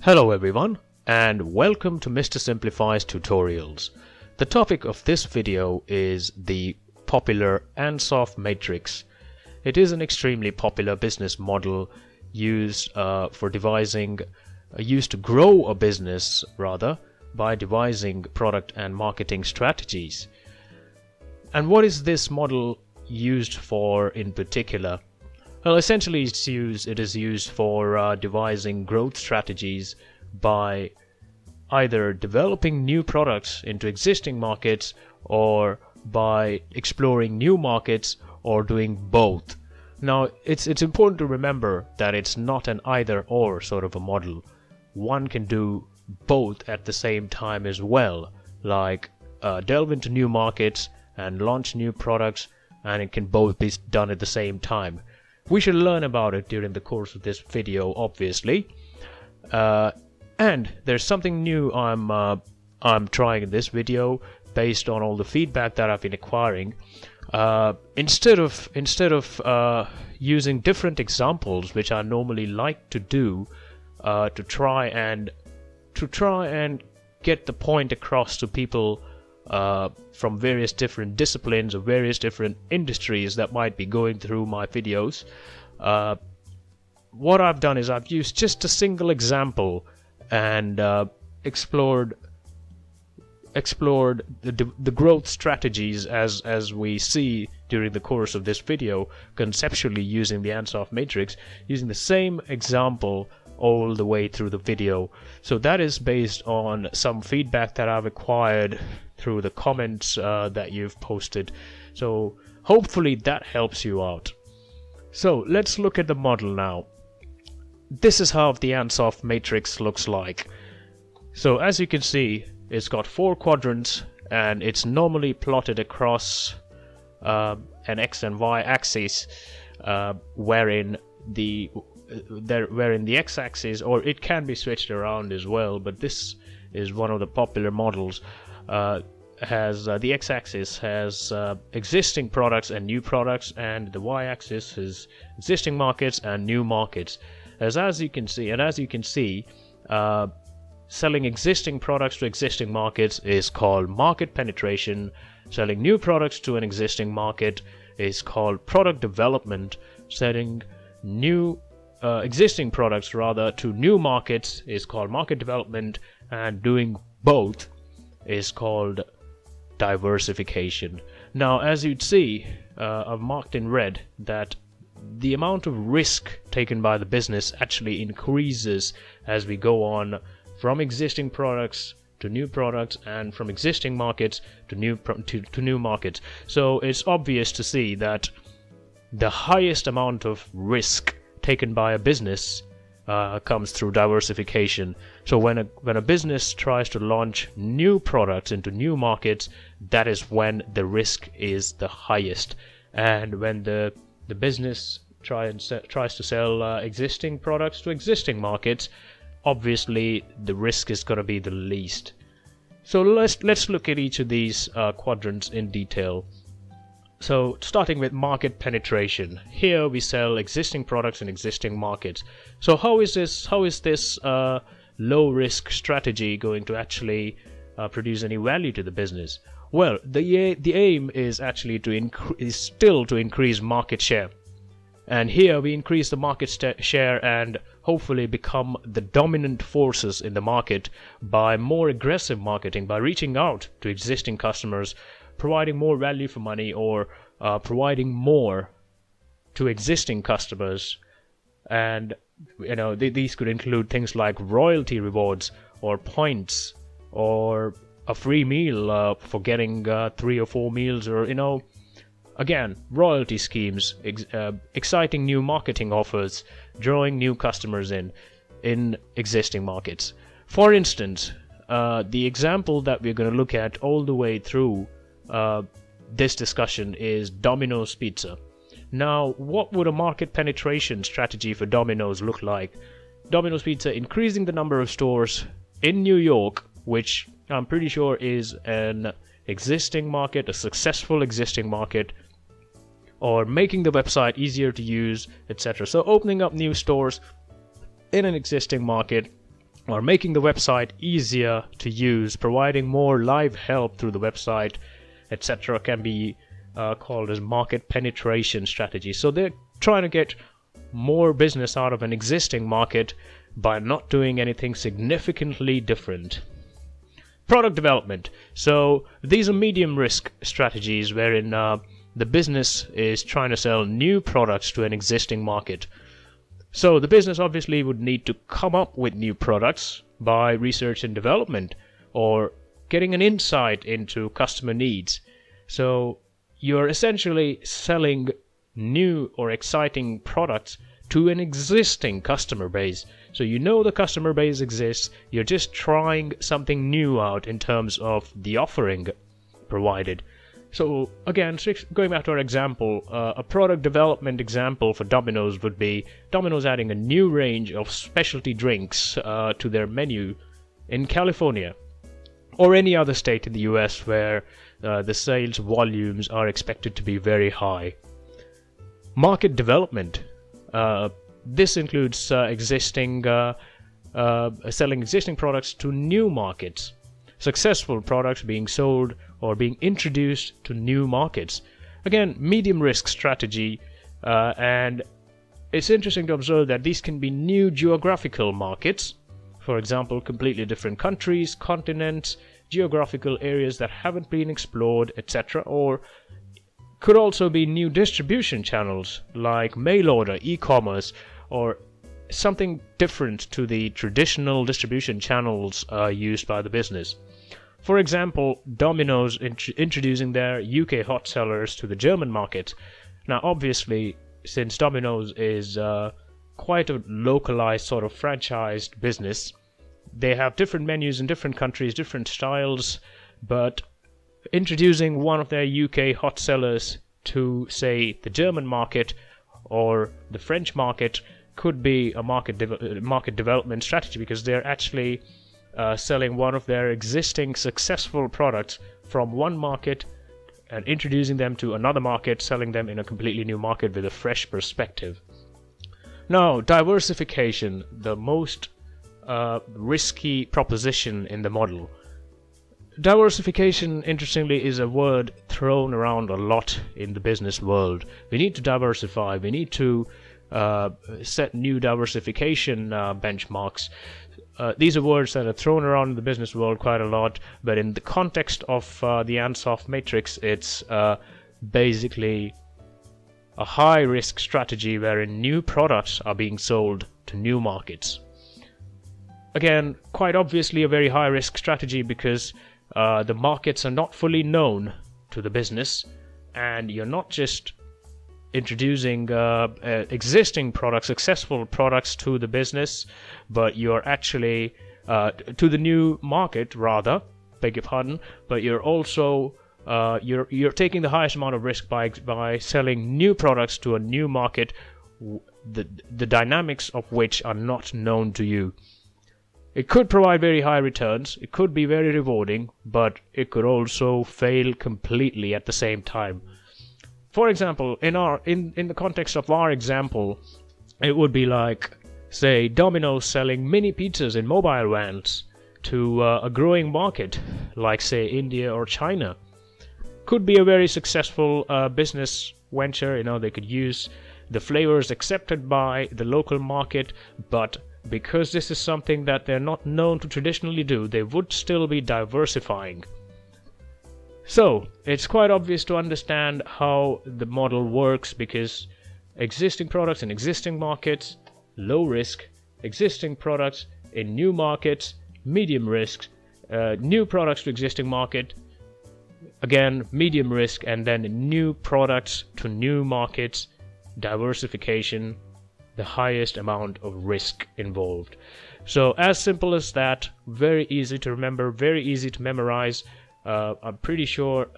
Hello everyone, and welcome to Mr. Simplifies Tutorials. The topic of this video is the popular Ansoff Matrix. It is an extremely popular business model used to grow a business by devising product and marketing strategies. And what is this model used for in particular? Well, essentially it is used for devising growth strategies by either developing new products into existing markets or by exploring new markets or doing both. Now, it's important to remember that it's not an either or sort of a model. One can do both at the same time as well, like delve into new markets and launch new products, and it can both be done at the same time. We should learn about it during the course of this video, obviously. And there's something new I'm trying in this video based on all the feedback that I've been acquiring. Instead of using different examples, which I normally like to do, to try and get the point across to people from various different disciplines or various different industries that might be going through my videos. What I've done is I've used just a single example and explored the growth strategies as we see during the course of this video, conceptually using the Ansoff Matrix, using the same example all the way through the video. So that is based on some feedback that I've acquired through the comments that you've posted. So hopefully that helps you out. So let's look at the model now. This is how the Ansoff Matrix looks like. So as you can see, it's got 4 quadrants and it's normally plotted across an X and Y axis, wherein the X-axis, or it can be switched around as well, but this is one of the popular models, has the X-axis has existing products and new products, and the Y-axis is existing markets and new markets. As you can see, selling existing products to existing markets is called market penetration. Selling new products to an existing market is called product development. Selling existing products to new markets is called market development, and doing both is called diversification. Now, as you'd see, I've marked in red that the amount of risk taken by the business actually increases as we go on from existing products to new products and from existing markets to new markets. So it's obvious to see that the highest amount of risk taken by a business comes through diversification. So when a business tries to launch new products into new markets, that is when the risk is the highest. And when the business tries to sell existing products to existing markets, obviously the risk is going to be the least. So let's look at each of these quadrants in detail. So starting with market penetration, here we sell existing products in existing markets. So how is this low risk strategy going to actually produce any value to the business? Well, the aim is actually to increase market share. And here we increase the market share and hopefully become the dominant forces in the market by more aggressive marketing, by reaching out to existing customers, providing more value for money, or providing more to existing customers. And these could include things like royalty rewards or points or a free meal for getting 3 or 4 meals, or again, royalty schemes, exciting new marketing offers, drawing new customers in existing markets. For instance, the example that we're going to look at all the way through this discussion is Domino's Pizza. Now, what would a market penetration strategy for Domino's look like? Domino's Pizza increasing the number of stores in New York, which I'm pretty sure is an existing market, a successful existing market, or making the website easier to use, etc. So opening up new stores in an existing market or making the website easier to use, providing more live help through the website, etc., can be called as market penetration strategy. So they're trying to get more business out of an existing market by not doing anything significantly different. Product development. So these are medium risk strategies wherein the business is trying to sell new products to an existing market. So the business obviously would need to come up with new products by research and development or getting an insight into customer needs. So you're essentially selling new or exciting products to an existing customer base. So you know the customer base exists, you're just trying something new out in terms of the offering provided. So again, going back to our example, a product development example for Domino's would be Domino's adding a new range of specialty drinks to their menu in California or any other state in the US where the sales volumes are expected to be very high. Market development. This includes selling existing products to new markets. Successful products being sold or being introduced to new markets. Again, medium risk strategy, and it's interesting to observe that these can be new geographical markets. For example, completely different countries, continents, geographical areas that haven't been explored, etc. Or could also be new distribution channels like mail order, e-commerce, or something different to the traditional distribution channels used by the business. For example, Domino's introducing their UK hot sellers to the German market. Now obviously, since Domino's is quite a localized sort of franchised business, they have different menus in different countries, different styles, but introducing one of their UK hot sellers to, say, the German market or the French market could be a market development strategy, because they're actually selling one of their existing successful products from one market and introducing them to another market, selling them in a completely new market with a fresh perspective. Now, diversification, the most risky proposition in the model. Diversification, interestingly, is a word thrown around a lot in the business world. We need to diversify. We need to set new diversification benchmarks. These are words that are thrown around in the business world quite a lot, but in the context of the Ansoff Matrix, it's basically a high-risk strategy wherein new products are being sold to new markets. Again, quite obviously a very high-risk strategy because the markets are not fully known to the business, and you're not just introducing existing products, successful products to the business, but you're actually to the new market, rather, beg your pardon, but you're also you're taking the highest amount of risk by selling new products to a new market, the dynamics of which are not known to you. It could provide very high returns, it could be very rewarding, but it could also fail completely at the same time. For example, in the context of our example, it would be like, say, Domino's selling mini pizzas in mobile vans to a growing market, like, say, India or China. Could be a very successful business venture. They could use the flavors accepted by the local market, but because this is something that they're not known to traditionally do, they would still be diversifying. So, it's quite obvious to understand how the model works, because existing products in existing markets, low risk, existing products in new markets, medium risk, new products to existing market, again, medium risk, and then new products to new markets, diversification, the highest amount of risk involved. So as simple as that, very easy to remember, very easy to memorize. I'm pretty sure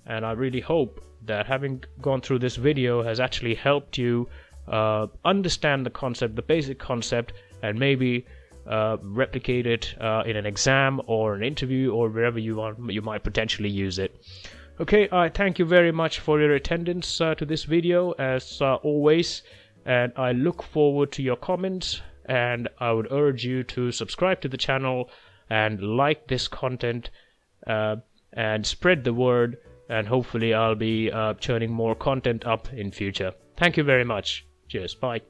and I really hope that having gone through this video has actually helped you understand the concept, the basic concept, and maybe replicate it in an exam or an interview or wherever you might potentially use it. Okay, I thank you very much for your attendance to this video as always, and I look forward to your comments and I would urge you to subscribe to the channel and like this content, and spread the word, and hopefully I'll be churning more content up in future. Thank you very much. Cheers. Bye.